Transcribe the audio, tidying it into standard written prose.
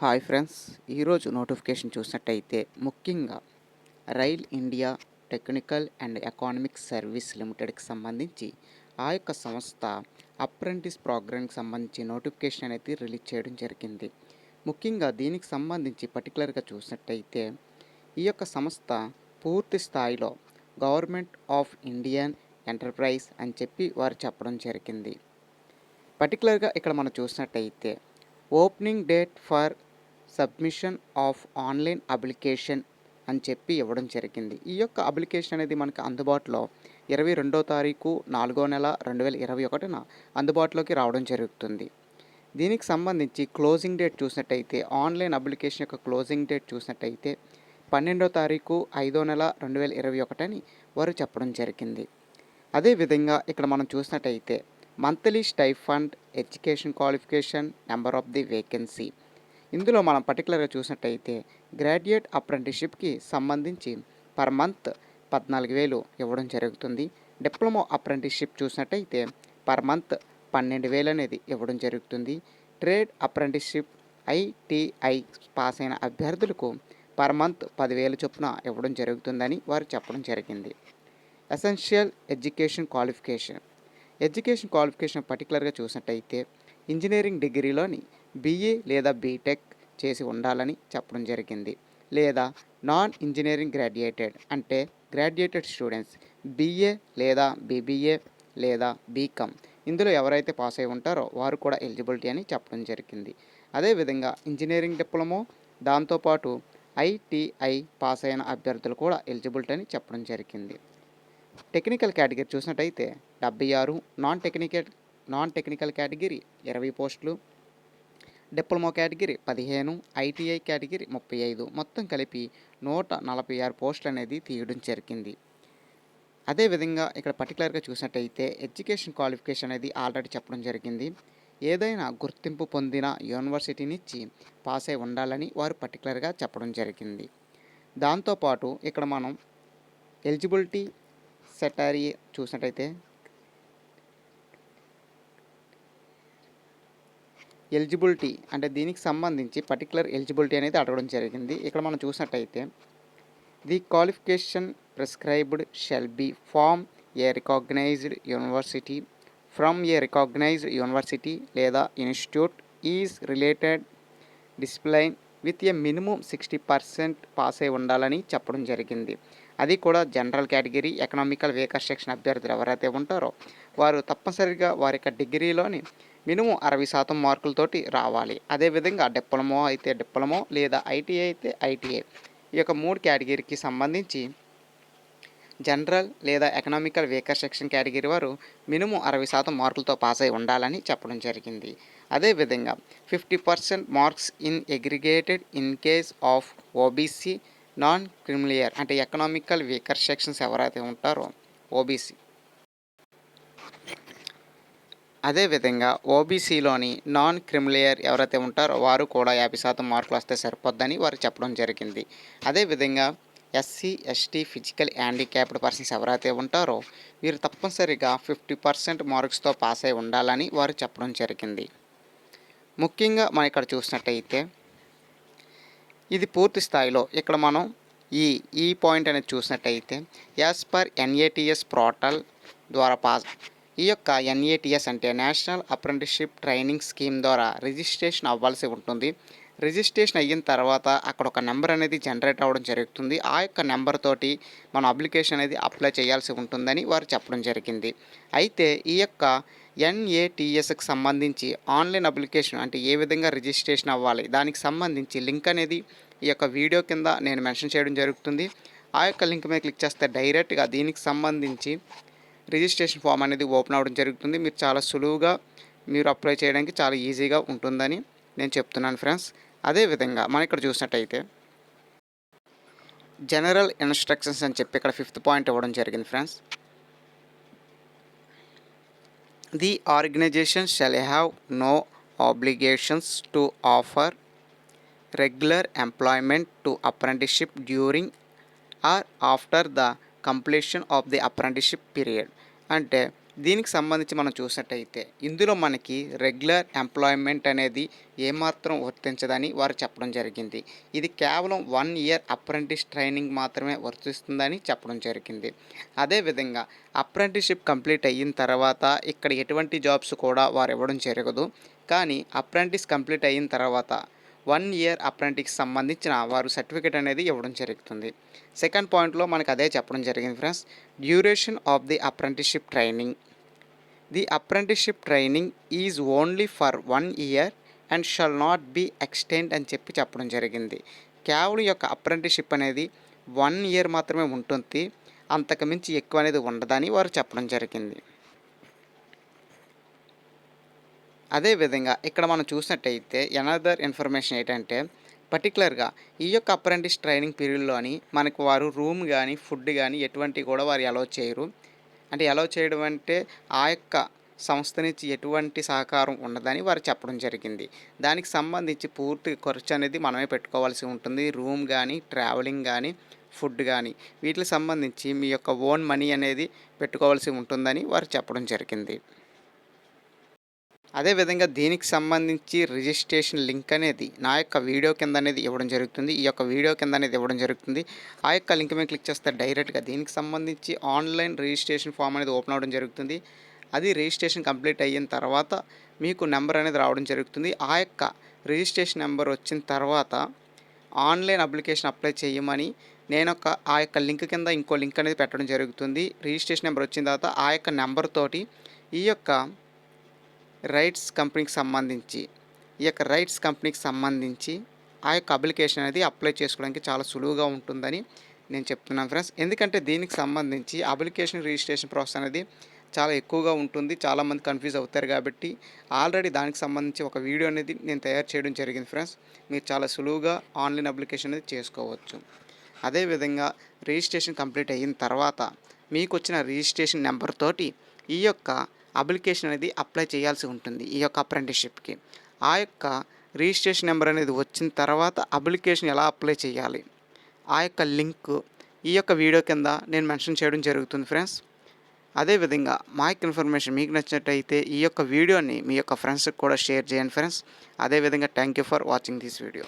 Hi friends, ఈరోజు notification చూసినట్టయితే ముఖ్యంగా rail India technical and economic service లిమిటెడ్కి సంబంధించి ఆ యొక్క సంస్థ అప్రెంటిస్ ప్రోగ్రామ్కి సంబంధించి నోటిఫికేషన్ అనేది రిలీజ్ చేయడం జరిగింది. ముఖ్యంగా దీనికి సంబంధించి పర్టికులర్గా చూసినట్టయితే ఈ యొక్క సంస్థ పూర్తి స్థాయిలో గవర్నమెంట్ ఆఫ్ ఇండియన్ ఎంటర్ప్రైజ్ అని చెప్పి వారు చెప్పడం జరిగింది. పర్టికులర్గా ఇక్కడ మనం చూసినట్టయితే opening date for submission of online application అని చెప్పి ఇవ్వడం జరిగింది. ఈ యొక్క అప్లికేషన్ అనేది మనకు అందుబాటులో 22వ తారీఖు 4వ నెల 2021న అందుబాటులోకి రావడం జరుగుతుంది. దీనికి సంబంధించి క్లోజింగ్ డేట్ చూసినట్టయితే ఆన్లైన్ అప్లికేషన్ యొక్క క్లోజింగ్ డేట్ చూసినట్టయితే 12వ తారీఖు 5వ నెల 2021 అని వారు చెప్పడం జరిగింది. అదేవిధంగా ఇక్కడ మనం చూసినట్టయితే monthly stipend, education qualification, number of the vacancy, ఇందులో మనం పర్టికులర్గా చూసినట్టయితే గ్రాడ్యుయేట్ అప్రెంటిస్షిప్కి సంబంధించి పర్ మంత్ 14,000 ఇవ్వడం జరుగుతుంది. డిప్లొమా అప్రెంటిస్షిప్ చూసినట్టయితే పర్ మంత్ 12,000 అనేది ఇవ్వడం జరుగుతుంది. ట్రేడ్ అప్రెంటిస్షిప్ ITI పాస్ అయిన అభ్యర్థులకు పర్ మంత్ 10,000 చొప్పున ఇవ్వడం జరుగుతుందని వారు చెప్పడం జరిగింది. ఎసెన్షియల్ ఎడ్యుకేషన్ క్వాలిఫికేషన్ పర్టికులర్గా చూసినట్టయితే ఇంజనీరింగ్ డిగ్రీలోని BA లేదా బీటెక్ చేసి ఉండాలని చెప్పడం జరిగింది. లేదా నాన్ ఇంజనీరింగ్ గ్రాడ్యుయేటెడ్ అంటే గ్రాడ్యుయేటెడ్ స్టూడెంట్స్ BA లేదా BBA లేదా బీకామ్ ఇందులో ఎవరైతే పాస్ అయి ఉంటారో వారు కూడా ఎలిజిబిలిటీ అని చెప్పడం జరిగింది. అదేవిధంగా ఇంజనీరింగ్ డిప్లొమో దాంతోపాటు ITI పాస్ అయిన అభ్యర్థులు కూడా ఎలిజిబిలిటీ అని చెప్పడం జరిగింది. టెక్నికల్ కేటగిరీ చూసినట్టయితే 76, నాన్ టెక్నికల్ కేటగిరీ 20 పోస్టులు, డిప్లొమా కేటగిరీ 15, ITI కేటగిరీ 35, మొత్తం కలిపి 146 పోస్టులు అనేది తీయడం జరిగింది. అదేవిధంగా ఇక్కడ పర్టికులర్గా చూసినట్టయితే ఎడ్యుకేషన్ క్వాలిఫికేషన్ అనేది ఆల్రెడీ చెప్పడం జరిగింది. ఏదైనా గుర్తింపు పొందిన యూనివర్సిటీ నుంచి పాస్ అయి ఉండాలని వారు పర్టికులర్గా చెప్పడం జరిగింది. దాంతోపాటు ఇక్కడ మనం ఎలిజిబిలిటీ సెటారీ చూసినట్టయితే ఎలిజిబిలిటీ అంటే దీనికి సంబంధించి పర్టికులర్ ఎలిజిబిలిటీ అనేది అడగడం జరిగింది. ఇక్కడ మనం చూసినట్టయితే the qualification prescribed shall be from a recognised university లేదా institute is related discipline with a minimum 60% pass అయి ఉండాలని చెప్పడం జరిగింది. అది కూడా general category, economical weaker section అభ్యర్థులు ఎవరైతే ఉంటారో వారు తప్పనిసరిగా వారి యొక్క డిగ్రీలోని మినిమం 60% మార్కులతోటి రావాలి. అదేవిధంగా డిప్లొమో అయితే డిప్లొమో లేదా ITI అయితే ITI, ఈ యొక్క 3 కేటగిరీకి సంబంధించి జనరల్ లేదా ఎకనామికల్ వీకర్ సెక్షన్ కేటగిరీ వారు మినిమం 60% మార్కులతో పాస్ అయి ఉండాలని చెప్పడం జరిగింది. అదేవిధంగా 50% marks in aggregated in case of OBC non creamy layer అంటే ఎకనామికల్ వీకర్ సెక్షన్స్ ఎవరైతే ఉంటారో OBC. అదేవిధంగా OBCలోని నాన్ క్రిమిలియర్ ఎవరైతే ఉంటారో వారు కూడా 50% మార్కులు వస్తే సరిపోద్దని వారు చెప్పడం జరిగింది. అదేవిధంగా SC ST physical handicapped persons ఎవరైతే ఉంటారో వీరు తప్పనిసరిగా 50% మార్క్స్తో పాస్ అయి ఉండాలని వారు చెప్పడం జరిగింది. ముఖ్యంగా మనం ఇక్కడ చూసినట్టయితే ఇది పూర్తి స్థాయిలో ఇక్కడ మనం ఈ పాయింట్ అనేది చూసినట్టయితే యాజ్ పర్ NATS పోర్టల్ ద్వారా పాస్, ఈ యొక్క NATS అంటే నేషనల్ అప్రెంటిస్షిప్ ట్రైనింగ్ స్కీమ్ ద్వారా రిజిస్ట్రేషన్ అవ్వాల్సి ఉంటుంది. రిజిస్ట్రేషన్ అయిన తర్వాత అక్కడ ఒక నెంబర్ అనేది జనరేట్ అవ్వడం జరుగుతుంది. ఆ యొక్క నెంబర్ తోటి మనం అప్లికేషన్ అనేది అప్లై చేయాల్సి ఉంటుందని వారు చెప్పడం జరిగింది. అయితే ఈ యొక్క NATSకి సంబంధించి ఆన్లైన్ అప్లికేషన్ అంటే ఏ విధంగా రిజిస్ట్రేషన్ అవ్వాలి దానికి సంబంధించి లింక్ అనేది ఈ యొక్క వీడియో కింద నేను మెన్షన్ చేయడం జరుగుతుంది. ఆ యొక్క లింక్ మీద క్లిక్ చేస్తే డైరెక్ట్గా దీనికి సంబంధించి రిజిస్ట్రేషన్ ఫామ్ అనేది ఓపెన్ అవ్వడం జరుగుతుంది. మీరు చాలా సులువుగా మీరు అప్లై చేయడానికి చాలా ఈజీగా ఉంటుందని నేను చెప్తున్నాను ఫ్రెండ్స్. అదేవిధంగా మనం ఇక్కడ చూసినట్టయితే జనరల్ ఇన్స్ట్రక్షన్స్ అని చెప్పి ఇక్కడ 5th పాయింట్ ఇవ్వడం జరిగింది friends. The organization shall have no obligations to offer regular employment to apprenticeship during or after the completion of the apprenticeship period. అంటే దీనికి సంబంధించి మనం చూసినట్టయితే ఇందులో మనకి రెగ్యులర్ ఎంప్లాయ్మెంట్ అనేది ఏమాత్రం వర్తించదని వారు చెప్పడం జరిగింది. ఇది కేవలం 1 ఇయర్ అప్రెంటిస్ ట్రైనింగ్ మాత్రమే వర్తిస్తుందని చెప్పడం జరిగింది. అదేవిధంగా అప్రెంటిస్‌షిప్ కంప్లీట్ అయిన తర్వాత ఇక్కడ ఎటువంటి జాబ్స్ కూడా వారు ఇవ్వడం జరగదు. కానీ అప్రెంటిస్ కంప్లీట్ అయిన తర్వాత 1 ఇయర్ అప్రెంటిస్‌కి సంబంధించిన వారు సర్టిఫికేట్ అనేది ఇవ్వడం జరుగుతుంది. సెకండ్ పాయింట్‌లో మనకు అదే చెప్పడం జరిగింది friends. Duration of the apprenticeship training. The apprenticeship training is only for 1 year and shall not be extend అని చెప్పడం జరిగింది. కేవలం ఈ యొక్క అప్రెంటిస్‌షిప్ అనేది 1 ఇయర్ మాత్రమే ఉంటుంది. అంతకు మించి ఎక్కువ అనేది ఉండదని వారు చెప్పడం జరిగింది. అదేవిధంగా ఇక్కడ మనం చూసినట్టయితే ఎనదర్ ఇన్ఫర్మేషన్ ఏంటంటే పర్టికులర్గా ఈ యొక్క అప్రెంటిస్ ట్రైనింగ్ పీరియడ్‌లోని మనకు వారు రూమ్ గానీ, ఫుడ్ గానీ ఎటువంటివి కూడా వారు అలౌ చేయరు. అంటే అలౌ చేయడం అంటే ఆ యొక్క సంస్థ నుంచి ఎటువంటి సహకారం ఉండదని వారు చెప్పడం జరిగింది. దానికి సంబంధించి పూర్తి ఖర్చు అనేది మనమే పెట్టుకోవాల్సి ఉంటుంది. రూమ్ గానీ, ట్రావెలింగ్ గానీ, ఫుడ్ గానీ వీటికి సంబంధించి మీ యొక్క ఓన్ మనీ అనేది పెట్టుకోవాల్సి ఉంటుందని వారు చెప్పడం జరిగింది. అదేవిధంగా దీనికి సంబంధించి రిజిస్ట్రేషన్ లింక్ అనేది నా యొక్క వీడియో కింద అనేది ఇవ్వడం జరుగుతుంది. ఈ యొక్క వీడియో కింద అనేది ఇవ్వడం జరుగుతుంది. ఆ యొక్క లింక్ మీద క్లిక్ చేస్తే డైరెక్ట్‌గా దీనికి సంబంధించి ఆన్లైన్ రిజిస్ట్రేషన్ ఫామ్ అనేది ఓపెన్ అవ్వడం జరుగుతుంది. అది రిజిస్ట్రేషన్ కంప్లీట్ అయిన తర్వాత మీకు నెంబర్ అనేది రావడం జరుగుతుంది. ఆ యొక్క రిజిస్ట్రేషన్ నెంబర్ వచ్చిన తర్వాత ఆన్లైన్ అప్లికేషన్ అప్లై చేయమని ఆ యొక్క లింక్ కింద ఇంకో లింక్ అనేది పెట్టడం జరుగుతుంది. రిజిస్ట్రేషన్ నెంబర్ వచ్చిన తర్వాత ఆ యొక్క నెంబర్ తోటి ఈ యొక్క రైట్స్ కంపెనీకి సంబంధించి ఆ యొక్క అప్లికేషన్ అనేది అప్లై చేసుకోవడానికి చాలా సులువుగా ఉంటుందని నేను చెప్తున్నాను ఫ్రెండ్స్. ఎందుకంటే దీనికి సంబంధించి అప్లికేషన్ రిజిస్ట్రేషన్ ప్రాసెస్ అనేది చాలా ఎక్కువగా ఉంటుంది. చాలామంది కన్ఫ్యూజ్ అవుతారు కాబట్టి ఆల్రెడీ దానికి సంబంధించి ఒక వీడియో అనేది నేను తయారు చేయడం జరిగింది ఫ్రెండ్స్. మీరు చాలా సులువుగా ఆన్లైన్ అప్లికేషన్ అనేది చేసుకోవచ్చు. అదేవిధంగా రిజిస్ట్రేషన్ కంప్లీట్ అయిన తర్వాత మీకు వచ్చిన రిజిస్ట్రేషన్ నెంబర్ తోటి ఈ యొక్క అప్లికేషన్ అనేది అప్లై చేయాల్సి ఉంటుంది ఈ యొక్క అప్రెంటిస్‌షిప్‌కి. ఆ యొక్క రిజిస్ట్రేషన్ నెంబర్ అనేది వచ్చిన తర్వాత అప్లికేషన్ ఎలా అప్లై చేయాలి, ఆ యొక్క లింక్ ఈ యొక్క వీడియో కింద నేను మెన్షన్ చేయడం జరుగుతుంది ఫ్రెండ్స్. అదేవిధంగా మా యొక్క ఇన్ఫర్మేషన్ మీకు నచ్చినట్టయితే ఈ యొక్క వీడియోని మీ యొక్క ఫ్రెండ్స్‌కి కూడా షేర్ చేయండి ఫ్రెండ్స్. అదేవిధంగా thank you for watching this video.